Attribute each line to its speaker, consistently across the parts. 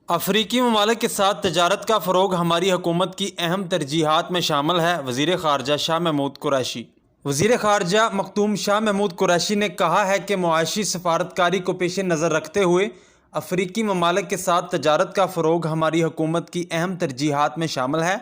Speaker 1: افریقی ممالک کے ساتھ تجارت کا فروغ ہماری حکومت کی اہم ترجیحات میں شامل ہے: وزیر خارجہ شاہ محمود قریشی۔ وزیر خارجہ مختوم شاہ محمود قریشی نے کہا ہے کہ معاشی سفارتکاری کو پیش نظر رکھتے ہوئے افریقی ممالک کے ساتھ تجارت کا فروغ ہماری حکومت کی اہم ترجیحات میں شامل ہے۔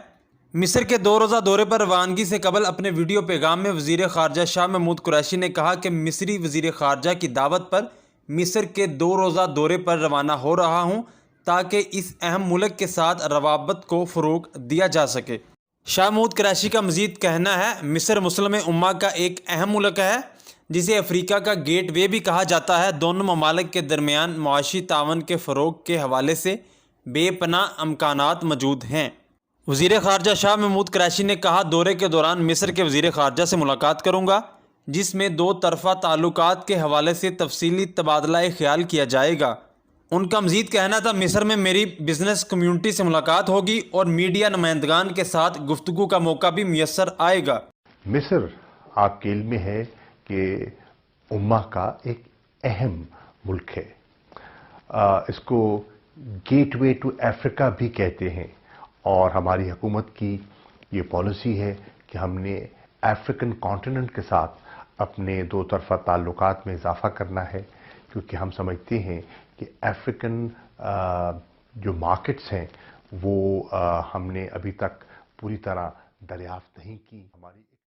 Speaker 1: مصر کے 2 روزہ دورے پر روانگی سے قبل اپنے ویڈیو پیغام میں وزیر خارجہ شاہ محمود قریشی نے کہا کہ مصری وزیر خارجہ کی دعوت پر مصر کے 2 روزہ دورے پر روانہ ہو رہا ہوں تاکہ اس اہم ملک کے ساتھ روابط کو فروغ دیا جا سکے۔ شاہ محمود قریشی کا مزید کہنا ہے، مصر مسلم امہ کا ایک اہم ملک ہے جسے افریقہ کا گیٹ وے بھی کہا جاتا ہے۔ دونوں ممالک کے درمیان معاشی تعاون کے فروغ کے حوالے سے بے پناہ امکانات موجود ہیں۔ وزیر خارجہ شاہ محمود قریشی نے کہا، دورے کے دوران مصر کے وزیر خارجہ سے ملاقات کروں گا جس میں 2 طرفہ تعلقات کے حوالے سے تفصیلی تبادلہ خیال کیا جائے گا۔ ان کا مزید کہنا تھا، مصر میں میری بزنس کمیونٹی سے ملاقات ہوگی اور میڈیا نمائندگان کے ساتھ گفتگو کا موقع بھی میسر آئے گا۔
Speaker 2: مصر آپ کے علم میں ہے کہ امہ کا ایک اہم ملک ہے۔ اس کو گیٹ وے ٹو افریقہ بھی کہتے ہیں، اور ہماری حکومت کی یہ پالیسی ہے کہ ہم نے افریقن کانٹیننٹ کے ساتھ اپنے 2 طرفہ تعلقات میں اضافہ کرنا ہے، کیونکہ ہم سمجھتے ہیں کہ افریقن جو مارکیٹس ہیں وہ ہم نے ابھی تک پوری طرح دریافت نہیں کی۔ ہماری